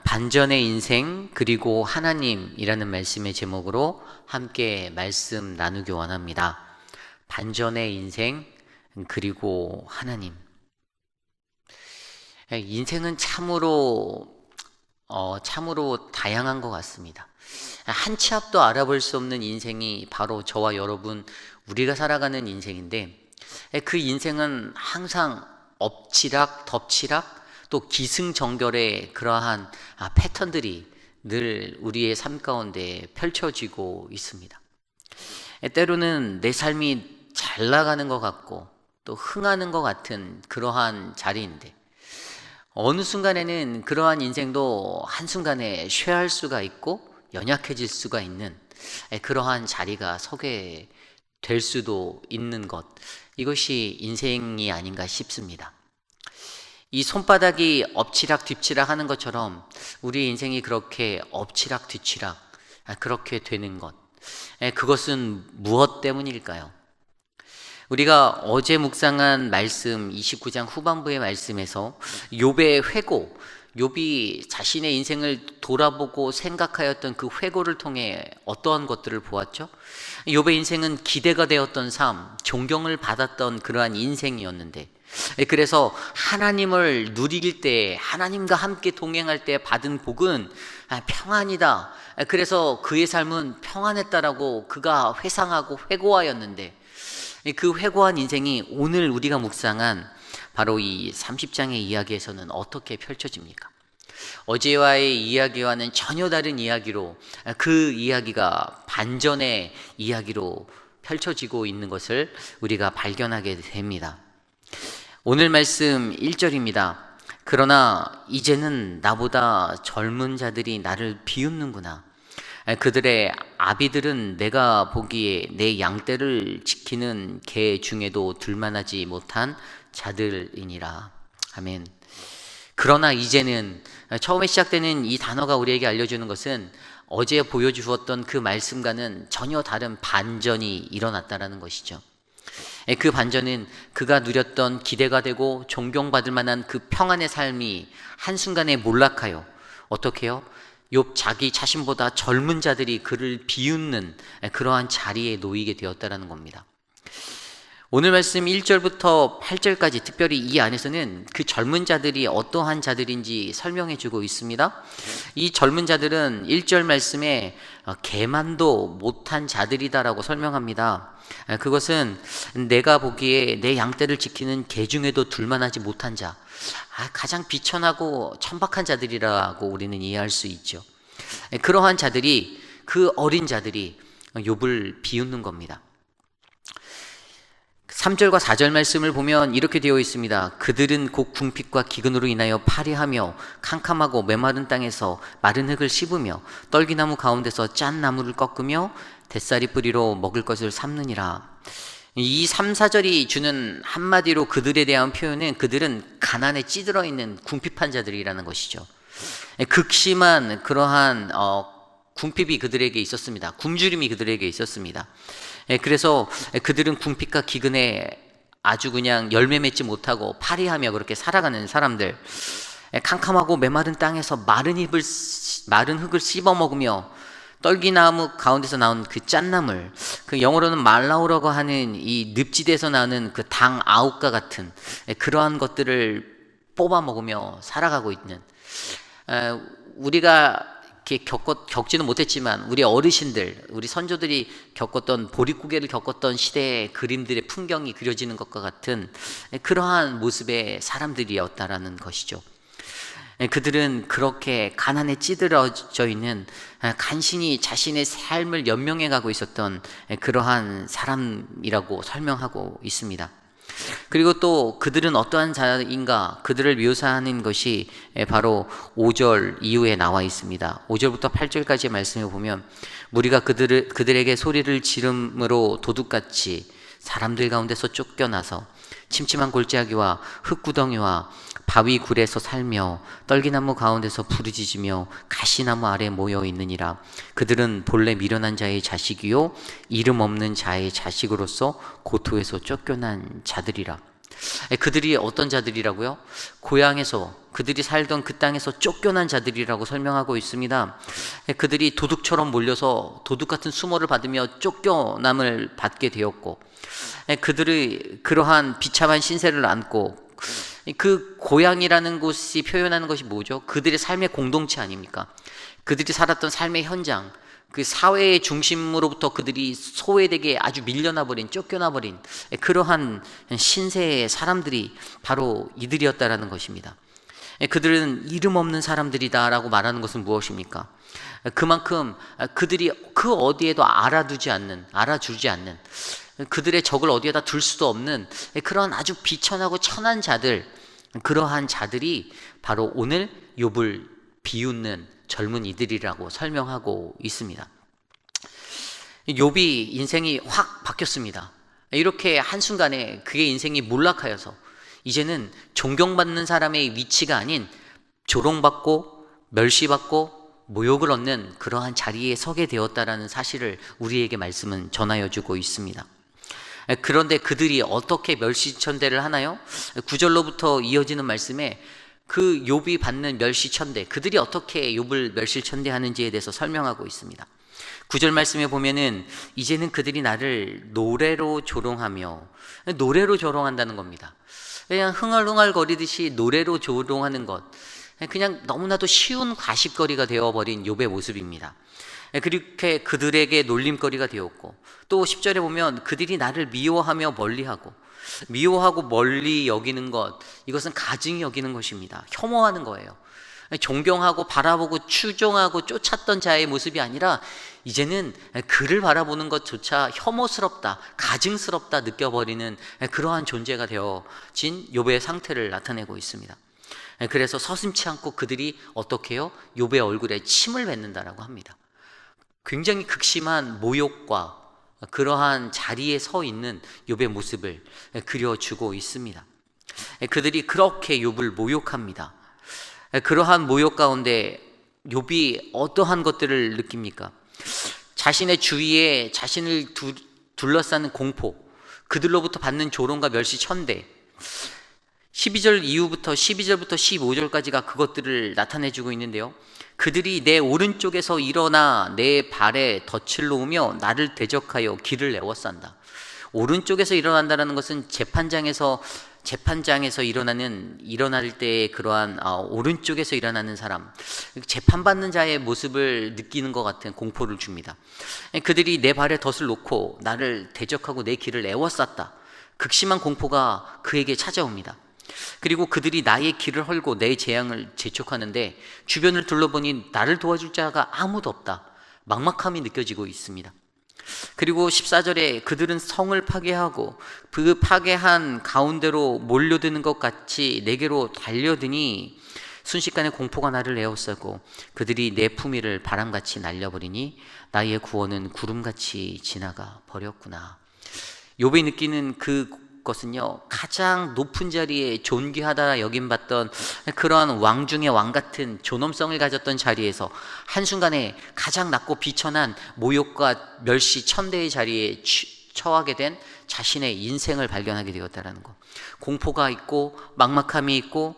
반전의 인생 그리고 하나님이라는 말씀의 제목으로 함께 말씀 나누기 원합니다. 반전의 인생 그리고 하나님. 인생은 참으로 다양한 것 같습니다. 한 치 앞도 알아볼 수 없는 인생이 바로 저와 여러분 우리가 살아가는 인생인데, 그 인생은 항상 엎치락 덮치락 또 기승전결의 그러한 패턴들이 늘 우리의 삶 가운데 펼쳐지고 있습니다. 때로는 내 삶이 잘 나가는 것 같고 또 흥하는 것 같은 그러한 자리인데, 어느 순간에는 그러한 인생도 한순간에 쇠할 수가 있고 연약해질 수가 있는 그러한 자리가 서게 될 수도 있는 것, 이것이 인생이 아닌가 싶습니다. 이 손바닥이 엎치락 뒤치락 하는 것처럼 우리 인생이 그렇게 엎치락 뒤치락 그렇게 되는 것, 그것은 무엇 때문일까요? 우리가 어제 묵상한 말씀 29장 후반부의 말씀에서 욥의 회고, 욥이 자신의 인생을 돌아보고 생각하였던 그 회고를 통해 어떠한 것들을 보았죠? 욥의 인생은 기대가 되었던 삶, 존경을 받았던 그러한 인생이었는데, 그래서 하나님을 누릴 때, 하나님과 함께 동행할 때 받은 복은 평안이다. 그래서 그의 삶은 평안했다라고 그가 회상하고 회고하였는데, 그 회고한 인생이 오늘 우리가 묵상한 바로 이 30장의 이야기에서는 어떻게 펼쳐집니까? 어제와의 이야기와는 전혀 다른 이야기로, 그 이야기가 반전의 이야기로 펼쳐지고 있는 것을 우리가 발견하게 됩니다. 오늘 말씀 1절입니다. 그러나 이제는 나보다 젊은 자들이 나를 비웃는구나. 그들의 아비들은 내가 보기에 내 양떼를 지키는 개 중에도 둘만하지 못한 자들이니라. 아멘. 그러나 이제는, 처음에 시작되는 이 단어가 우리에게 알려주는 것은 어제 보여주었던 그 말씀과는 전혀 다른 반전이 일어났다는 것이죠. 그 반전은 그가 누렸던 기대가 되고 존경받을 만한 그 평안의 삶이 한순간에 몰락하여 어떻게요? 욥 자기 자신보다 젊은 자들이 그를 비웃는 그러한 자리에 놓이게 되었다는 겁니다. 오늘 말씀 1절부터 8절까지, 특별히 이 안에서는 그 젊은 자들이 어떠한 자들인지 설명해 주고 있습니다. 이 젊은 자들은 1절 말씀에 개만도 못한 자들이다라고 설명합니다. 그것은 내가 보기에 내 양떼를 지키는 개 중에도 둘만하지 못한 자, 가장 비천하고 천박한 자들이라고 우리는 이해할 수 있죠. 그러한 자들이, 그 어린 자들이 욥을 비웃는 겁니다. 3절과 4절 말씀을 보면 이렇게 되어 있습니다. 그들은 곧 궁핍과 기근으로 인하여 파리하며 캄캄하고 메마른 땅에서 마른 흙을 씹으며 떨기나무 가운데서 짠 나무를 꺾으며 뱃살이 뿌리로 먹을 것을 삼느니라. 이 3, 4절이 주는 한마디로 그들에 대한 표현은 그들은 가난에 찌들어 있는 궁핍한 자들이라는 것이죠. 극심한 그러한 궁핍이 그들에게 있었습니다. 굶주림이 그들에게 있었습니다. 그래서 그들은 궁핍과 기근에 아주 그냥 열매 맺지 못하고 파리하며 그렇게 살아가는 사람들, 캄캄하고 메마른 땅에서 마른 흙을 씹어 먹으며 떨기나무 가운데서 나온 그 짠나물, 그 영어로는 말라우라고 하는 이 늪지대에서 나는 그 당 아욱과 같은 그러한 것들을 뽑아 먹으며 살아가고 있는, 우리가 이렇게 겪지는 못했지만 우리 어르신들, 우리 선조들이 겪었던, 보릿고개를 겪었던 시대의 그림들의 풍경이 그려지는 것과 같은 그러한 모습의 사람들이었다라는 것이죠. 그들은 그렇게 가난에 찌들어져 있는, 간신히 자신의 삶을 연명해 가고 있었던 그러한 사람이라고 설명하고 있습니다. 그리고 또 그들은 어떠한 자인가, 그들을 묘사하는 것이 바로 5절 이후에 나와 있습니다. 5절부터 8절까지의 말씀을 보면, 무리가 그들에게 소리를 지름으로 도둑같이 사람들 가운데서 쫓겨나서 침침한 골짜기와 흙구덩이와 바위 굴에서 살며 떨기나무 가운데서 부르짖으며 가시나무 아래 모여 있느니라. 그들은 본래 미련한 자의 자식이요 이름 없는 자의 자식으로서 고토에서 쫓겨난 자들이라. 그들이 어떤 자들이라고요? 고향에서, 그들이 살던 그 땅에서 쫓겨난 자들이라고 설명하고 있습니다. 그들이 도둑처럼 몰려서 도둑 같은 수모를 받으며 쫓겨남을 받게 되었고, 그들이 그러한 비참한 신세를 안고, 그 고향이라는 곳이 표현하는 것이 뭐죠? 그들의 삶의 공동체 아닙니까? 그들이 살았던 삶의 현장, 그 사회의 중심으로부터 그들이 소외되게 아주 밀려나버린, 쫓겨나버린 그러한 신세의 사람들이 바로 이들이었다라는 것입니다. 그들은 이름 없는 사람들이다라고 말하는 것은 무엇입니까? 그만큼 그들이 그 어디에도 알아주지 않는, 그들의 적을 어디에다 둘 수도 없는 그런 아주 비천하고 천한 자들, 그러한 자들이 바로 오늘 욥을 비웃는 젊은 이들이라고 설명하고 있습니다. 욥이 인생이 확 바뀌었습니다. 이렇게 한순간에 그의 인생이 몰락하여서 이제는 존경받는 사람의 위치가 아닌 조롱받고 멸시받고 모욕을 얻는 그러한 자리에 서게 되었다라는 사실을 우리에게 말씀은 전하여 주고 있습니다. 그런데 그들이 어떻게 멸시천대를 하나요? 9절로부터 이어지는 말씀에 그 욥이 받는 멸시천대, 그들이 어떻게 욥을 멸시천대하는지에 대해서 설명하고 있습니다. 9절 말씀에 보면은 이제는 그들이 나를 노래로 조롱하며, 노래로 조롱한다는 겁니다. 그냥 흥얼흥얼거리듯이 노래로 조롱하는 것, 그냥 너무나도 쉬운 과식거리가 되어버린 욥의 모습입니다. 그렇게 그들에게 놀림거리가 되었고, 또 10절에 보면 그들이 나를 미워하며 멀리하고, 미워하고 멀리 여기는 것, 이것은 가증히 여기는 것입니다. 혐오하는 거예요. 존경하고 바라보고 추종하고 쫓았던 자의 모습이 아니라 이제는 그를 바라보는 것조차 혐오스럽다, 가증스럽다 느껴버리는 그러한 존재가 되어진 욥의 상태를 나타내고 있습니다. 그래서 서슴지 않고 그들이 어떻게 해요? 욥의 얼굴에 침을 뱉는다라고 합니다. 굉장히 극심한 모욕과 그러한 자리에 서 있는 욥의 모습을 그려주고 있습니다. 그들이 그렇게 욥을 모욕합니다. 그러한 모욕 가운데 욥이 어떠한 것들을 느낍니까? 자신의 주위에 자신을 둘러싸는 공포, 그들로부터 받는 조롱과 멸시천대, 12절부터 15절까지가 그것들을 나타내주고 있는데요, 그들이 내 오른쪽에서 일어나 내 발에 덫을 놓으며 나를 대적하여 길을 내워싼다. 오른쪽에서 일어난다는 것은 재판장에서 일어날 때의 그러한 오른쪽에서 일어나는 사람, 재판받는 자의 모습을 느끼는 것 같은 공포를 줍니다. 그들이 내 발에 덫을 놓고 나를 대적하고 내 길을 에워쌌다. 극심한 공포가 그에게 찾아옵니다. 그리고 그들이 나의 길을 헐고 내 재앙을 재촉하는데 주변을 둘러보니 나를 도와줄 자가 아무도 없다. 막막함이 느껴지고 있습니다. 그리고 14절에 그들은 성을 파괴하고 그 파괴한 가운데로 몰려드는 것 같이 내게로 달려드니 순식간에 공포가 나를 에워싸고 그들이 내 품위를 바람같이 날려버리니 나의 구원은 구름같이 지나가 버렸구나. 욥이 느끼는 그것은요, 가장 높은 자리에 존귀하다 여김받던 그러한 왕 중의 왕 같은 존엄성을 가졌던 자리에서 한순간에 가장 낮고 비천한 모욕과 멸시 천대의 자리에 처하게 된 자신의 인생을 발견하게 되었다는 것. 공포가 있고 막막함이 있고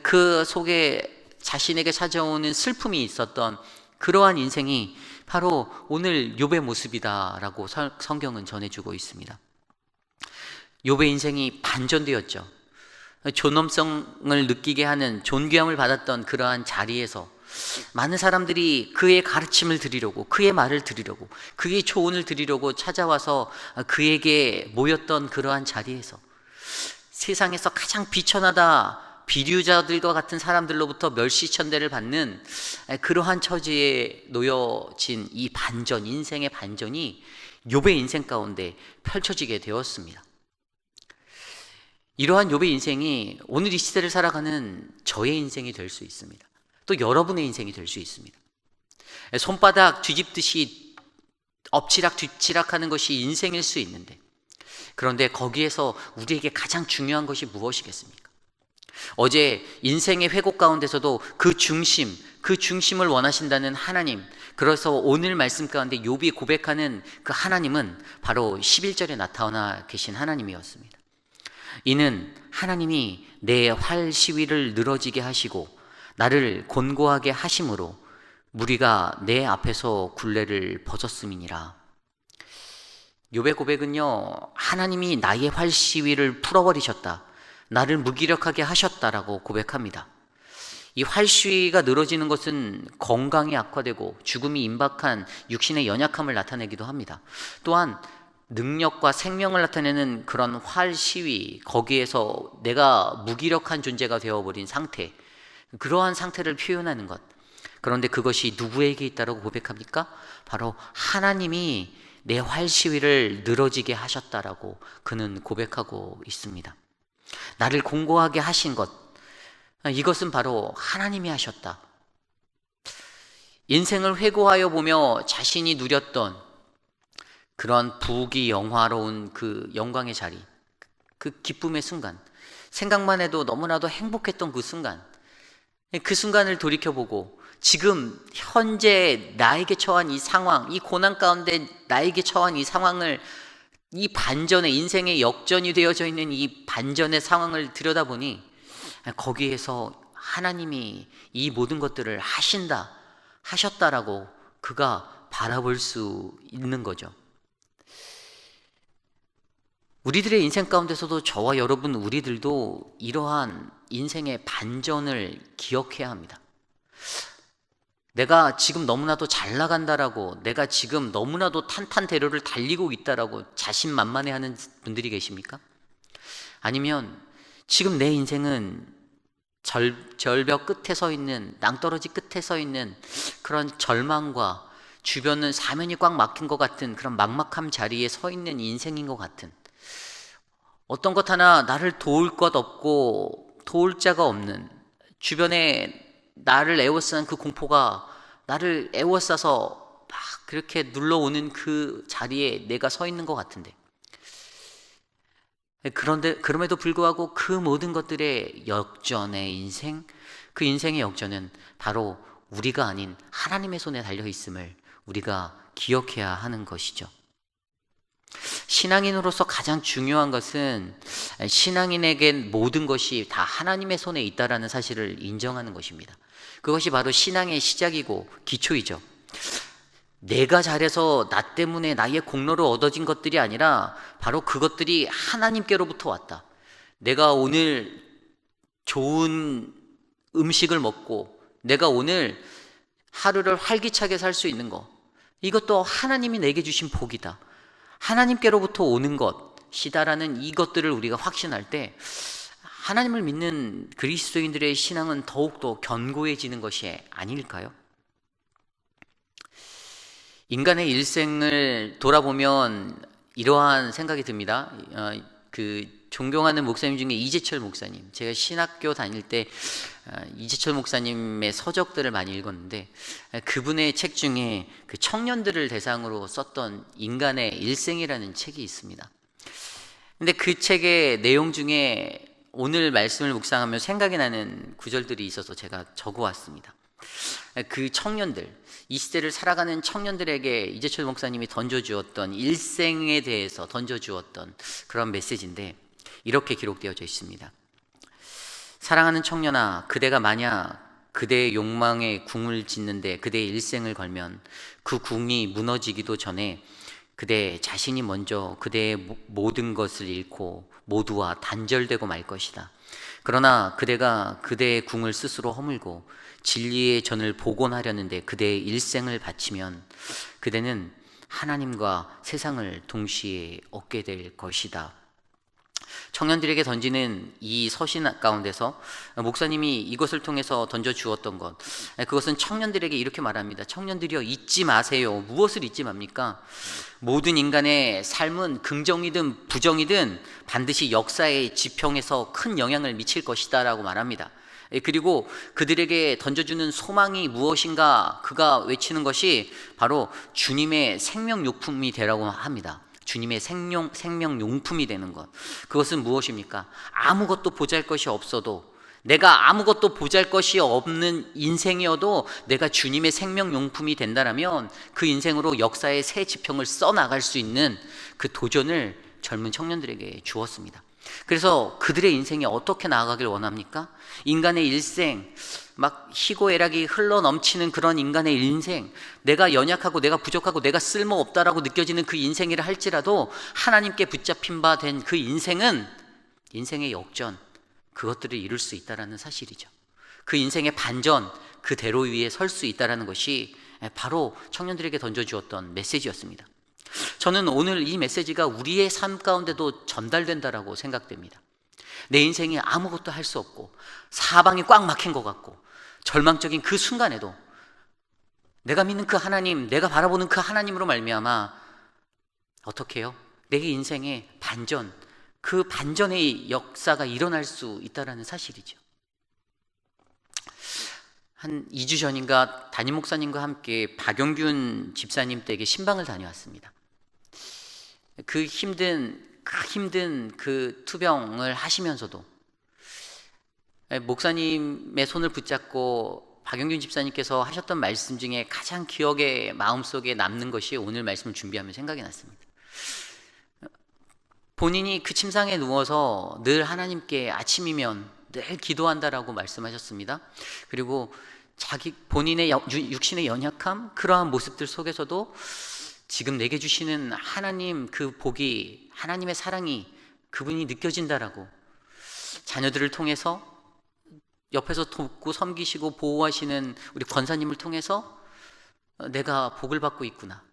그 속에 자신에게 찾아오는 슬픔이 있었던 그러한 인생이 바로 오늘 욥의 모습이다라고 성경은 전해주고 있습니다. 욥의 인생이 반전되었죠. 존엄성을 느끼게 하는, 존귀함을 받았던 그러한 자리에서 많은 사람들이 그의 가르침을 들으려고, 그의 말을 들으려고, 그의 조언을 들으려고 찾아와서 그에게 모였던 그러한 자리에서 세상에서 가장 비천하다, 비류자들과 같은 사람들로부터 멸시천대를 받는 그러한 처지에 놓여진 이 반전, 인생의 반전이 욥의 인생 가운데 펼쳐지게 되었습니다. 이러한 욥의 인생이 오늘 이 시대를 살아가는 저의 인생이 될 수 있습니다. 또 여러분의 인생이 될 수 있습니다. 손바닥 뒤집듯이 엎치락 뒤치락 하는 것이 인생일 수 있는데, 그런데 거기에서 우리에게 가장 중요한 것이 무엇이겠습니까? 어제 인생의 회곡 가운데서도 그 중심을 원하신다는 하나님, 그래서 오늘 말씀 가운데 욥이 고백하는 그 하나님은 바로 11절에 나타나 계신 하나님이었습니다. 이는 하나님이 내 활 시위를 늘어지게 하시고 나를 곤고하게 하심으로 무리가 내 앞에서 굴레를 벗었음이니라. 욥의 고백은요, 하나님이 나의 활 시위를 풀어버리셨다, 나를 무기력하게 하셨다라고 고백합니다. 이 활 시위가 늘어지는 것은 건강이 악화되고 죽음이 임박한 육신의 연약함을 나타내기도 합니다. 또한 능력과 생명을 나타내는 그런 활 시위, 거기에서 내가 무기력한 존재가 되어버린 상태, 그러한 상태를 표현하는 것. 그런데 그것이 누구에게 있다고 고백합니까? 바로 하나님이 내 활 시위를 늘어지게 하셨다라고 그는 고백하고 있습니다. 나를 공고하게 하신 것, 이것은 바로 하나님이 하셨다. 인생을 회고하여 보며 자신이 누렸던 그런 부귀 영화로운 그 영광의 자리, 그 기쁨의 순간, 생각만 해도 너무나도 행복했던 그 순간, 그 순간을 돌이켜보고 지금 현재 나에게 처한 이 상황, 이 고난 가운데 나에게 처한 이 상황을, 이 반전의, 인생의 역전이 되어져 있는 이 반전의 상황을 들여다보니 거기에서 하나님이 이 모든 것들을 하셨다라고 그가 바라볼 수 있는 거죠. 우리들의 인생 가운데서도 저와 여러분, 우리들도 이러한 인생의 반전을 기억해야 합니다. 내가 지금 너무나도 잘 나간다라고, 내가 지금 너무나도 탄탄대로를 달리고 있다라고 자신만만해하는 분들이 계십니까? 아니면 지금 내 인생은 절벽 끝에 서 있는, 낭떠러지 끝에 서 있는 그런 절망과 주변은 사면이 꽉 막힌 것 같은 그런 막막함 자리에 서 있는 인생인 것 같은, 어떤 것 하나 나를 도울 것 없고 도울 자가 없는, 주변에 나를 에워싸는 그 공포가 나를 에워싸서 막 그렇게 눌러오는 그 자리에 내가 서 있는 것 같은데, 그런데 그럼에도 불구하고 그 모든 것들의 역전의 인생, 그 인생의 역전은 바로 우리가 아닌 하나님의 손에 달려 있음을 우리가 기억해야 하는 것이죠. 신앙인으로서 가장 중요한 것은 신앙인에겐 모든 것이 다 하나님의 손에 있다라는 사실을 인정하는 것입니다. 그것이 바로 신앙의 시작이고 기초이죠. 내가 잘해서 나 때문에 나의 공로로 얻어진 것들이 아니라 바로 그것들이 하나님께로부터 왔다. 내가 오늘 좋은 음식을 먹고 내가 오늘 하루를 활기차게 살 수 있는 것, 이것도 하나님이 내게 주신 복이다, 하나님께로부터 오는 것이다라는 이것들을 우리가 확신할 때 하나님을 믿는 그리스도인들의 신앙은 더욱더 견고해지는 것이 아닐까요? 인간의 일생을 돌아보면 이러한 생각이 듭니다. 존경하는 목사님 중에 이재철 목사님, 제가 신학교 다닐 때 이재철 목사님의 서적들을 많이 읽었는데, 그분의 책 중에 그 청년들을 대상으로 썼던 인간의 일생이라는 책이 있습니다. 근데 그 책의 내용 중에 오늘 말씀을 묵상하며 생각이 나는 구절들이 있어서 제가 적어왔습니다. 그 청년들, 이 시대를 살아가는 청년들에게 이재철 목사님이 던져주었던 일생에 대해서 던져주었던 그런 메시지인데, 이렇게 기록되어져 있습니다. 사랑하는 청년아, 그대가 만약 그대의 욕망에 궁을 짓는데 그대의 일생을 걸면 그 궁이 무너지기도 전에 그대 자신이 먼저 그대의 모든 것을 잃고 모두와 단절되고 말 것이다. 그러나 그대가 그대의 궁을 스스로 허물고 진리의 전을 복원하려는데 그대의 일생을 바치면 그대는 하나님과 세상을 동시에 얻게 될 것이다. 청년들에게 던지는 이 서신 가운데서 목사님이 이것을 통해서 던져주었던 것, 그것은 청년들에게 이렇게 말합니다. 청년들이여, 잊지 마세요. 무엇을 잊지 맙니까? 모든 인간의 삶은 긍정이든 부정이든 반드시 역사의 지평에서 큰 영향을 미칠 것이다 라고 말합니다. 그리고 그들에게 던져주는 소망이 무엇인가, 그가 외치는 것이 바로 주님의 생명용품이 되라고 합니다. 주님의 생명용품이 되는 것, 그것은 무엇입니까? 아무것도 보잘것이 없어도, 내가 아무것도 보잘것이 없는 인생이어도 내가 주님의 생명용품이 된다라면 그 인생으로 역사의 새 지평을 써나갈 수 있는 그 도전을 젊은 청년들에게 주었습니다. 그래서 그들의 인생이 어떻게 나아가길 원합니까? 인간의 일생, 막 희고애락이 흘러 넘치는 그런 인간의 인생, 내가 연약하고 내가 부족하고 내가 쓸모없다라고 느껴지는 그 인생이라 할지라도 하나님께 붙잡힌 바 된 그 인생은 인생의 역전, 그것들을 이룰 수 있다는 사실이죠. 그 인생의 반전, 그 대로 위에 설 수 있다는 것이 바로 청년들에게 던져주었던 메시지였습니다. 저는 오늘 이 메시지가 우리의 삶 가운데도 전달된다라고 생각됩니다. 내 인생이 아무것도 할 수 없고 사방이 꽉 막힌 것 같고 절망적인 그 순간에도 내가 믿는 그 하나님, 내가 바라보는 그 하나님으로 말미암아 어떻게 해요? 내 인생의 반전, 그 반전의 역사가 일어날 수 있다는 사실이죠. 한 2주 전인가 담임 목사님과 함께 박용균 집사님 댁에 신방을 다녀왔습니다. 그 힘든 그 투병을 하시면서도 목사님의 손을 붙잡고 박용균 집사님께서 하셨던 말씀 중에 가장 기억에 마음속에 남는 것이 오늘 말씀을 준비하며 생각이 났습니다. 본인이 그 침상에 누워서 늘 하나님께 아침이면 늘 기도한다라고 말씀하셨습니다. 그리고 자기 본인의 육신의 연약함, 그러한 모습들 속에서도 지금 내게 주시는 하나님 그 복이, 하나님의 사랑이 그분이 느껴진다라고, 자녀들을 통해서 옆에서 돕고 섬기시고 보호하시는 우리 권사님을 통해서 내가 복을 받고 있구나.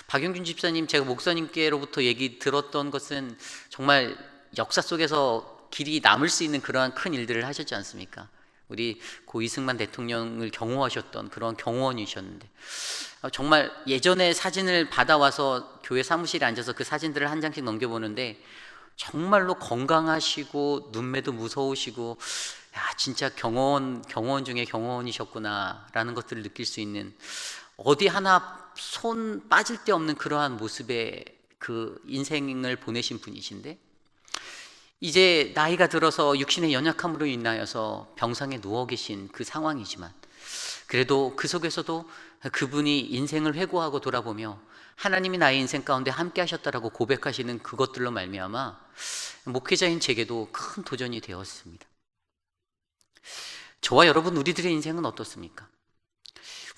박용균 집사님, 제가 목사님께로부터 얘기 들었던 것은 정말 역사 속에서 길이 남을 수 있는 그러한 큰 일들을 하셨지 않습니까? 우리 고 이승만 대통령을 경호하셨던 그런 경호원이셨는데, 정말 예전에 사진을 받아와서 교회 사무실에 앉아서 그 사진들을 한 장씩 넘겨보는데 정말로 건강하시고 눈매도 무서우시고, 야, 진짜 경호원 중에 경호원이셨구나 라는 것들을 느낄 수 있는, 어디 하나 손 빠질 데 없는 그러한 모습의 그 인생을 보내신 분이신데, 이제 나이가 들어서 육신의 연약함으로 인하여서 병상에 누워 계신 그 상황이지만, 그래도 그 속에서도 그분이 인생을 회고하고 돌아보며 하나님이 나의 인생 가운데 함께 하셨다라고 고백하시는 그것들로 말미암아 목회자인 제게도 큰 도전이 되었습니다. 저와 여러분, 우리들의 인생은 어떻습니까?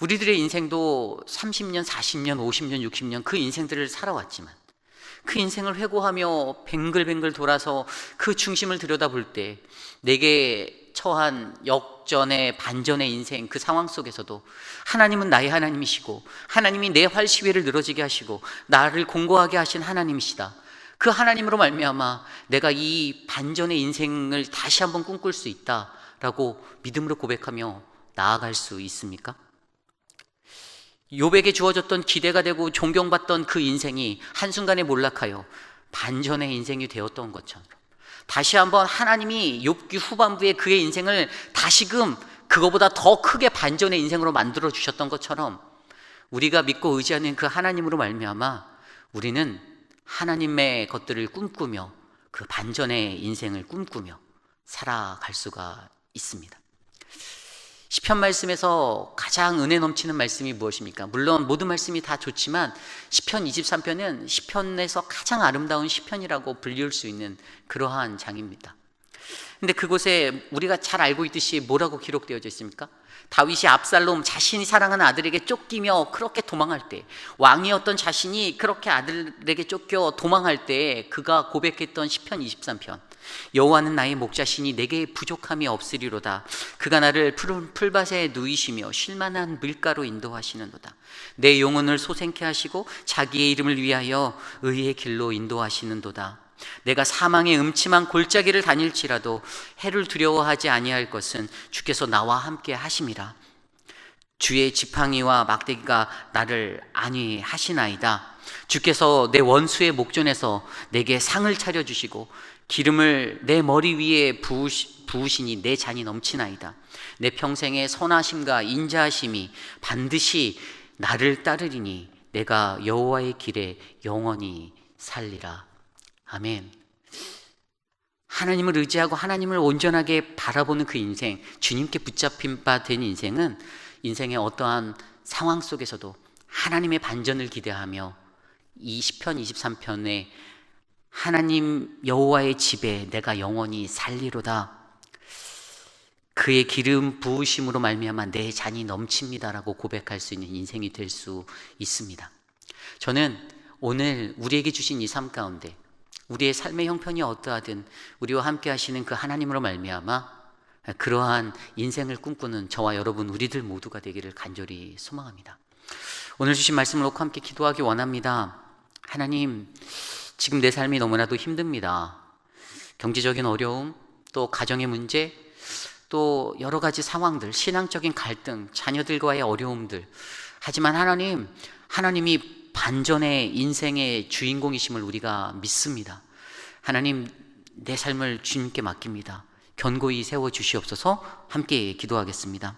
우리들의 인생도 30년, 40년, 50년, 60년 그 인생들을 살아왔지만, 그 인생을 회고하며 뱅글뱅글 돌아서 그 중심을 들여다볼 때 내게 처한 역전의 반전의 인생, 그 상황 속에서도 하나님은 나의 하나님이시고 하나님이 내 활시위를 늘어지게 하시고 나를 공고하게 하신 하나님이시다. 그 하나님으로 말미암아 내가 이 반전의 인생을 다시 한번 꿈꿀 수 있다라고 믿음으로 고백하며 나아갈 수 있습니까? 욥에게 주어졌던 기대가 되고 존경받던 그 인생이 한순간에 몰락하여 반전의 인생이 되었던 것처럼, 다시 한번 하나님이 욥기 후반부에 그의 인생을 다시금 그거보다 더 크게 반전의 인생으로 만들어 주셨던 것처럼, 우리가 믿고 의지하는 그 하나님으로 말미암아 우리는 하나님의 것들을 꿈꾸며 그 반전의 인생을 꿈꾸며 살아갈 수가 있습니다. 시편 말씀에서 가장 은혜 넘치는 말씀이 무엇입니까? 물론 모든 말씀이 다 좋지만 시편 23편은 시편에서 가장 아름다운 시편이라고 불릴 수 있는 그러한 장입니다. 근데 그곳에 우리가 잘 알고 있듯이 뭐라고 기록되어져 있습니까? 다윗이 압살롬, 자신이 사랑하는 아들에게 쫓기며 그렇게 도망할 때, 왕이었던 자신이 그렇게 아들에게 쫓겨 도망할 때 그가 고백했던 시편 23편, 여호와는 나의 목자시니 내게 부족함이 없으리로다. 그가 나를 푸른 풀밭에 누이시며 쉴만한 물가로 인도하시는도다. 내 영혼을 소생케 하시고 자기의 이름을 위하여 의의 길로 인도하시는도다. 내가 사망의 음침한 골짜기를 다닐지라도 해를 두려워하지 아니할 것은 주께서 나와 함께 하심이라. 주의 지팡이와 막대기가 나를 안위하시나이다. 주께서 내 원수의 목전에서 내게 상을 차려주시고 기름을 내 머리 위에 부으시니 내 잔이 넘치나이다. 내 평생의 선하심과 인자하심이 반드시 나를 따르리니 내가 여호와의 길에 영원히 살리라. 아멘. 하나님을 의지하고 하나님을 온전하게 바라보는 그 인생, 주님께 붙잡힌 바 된 인생은 인생의 어떠한 상황 속에서도 하나님의 반전을 기대하며 이 시편 23편의 하나님 여호와의 집에 내가 영원히 살리로다. 그의 기름 부으심으로 말미암아 내 잔이 넘칩니다라고 고백할 수 있는 인생이 될 수 있습니다. 저는 오늘 우리에게 주신 이 삶 가운데 우리의 삶의 형편이 어떠하든 우리와 함께 하시는 그 하나님으로 말미암아 그러한 인생을 꿈꾸는 저와 여러분 우리들 모두가 되기를 간절히 소망합니다. 오늘 주신 말씀을 놓고 함께 기도하기 원합니다. 하나님, 지금 내 삶이 너무나도 힘듭니다. 경제적인 어려움, 또 가정의 문제, 또 여러 가지 상황들, 신앙적인 갈등, 자녀들과의 어려움들. 하지만 하나님, 하나님이 반전의 인생의 주인공이심을 우리가 믿습니다. 하나님, 내 삶을 주님께 맡깁니다. 견고히 세워 주시옵소서. 함께 기도하겠습니다.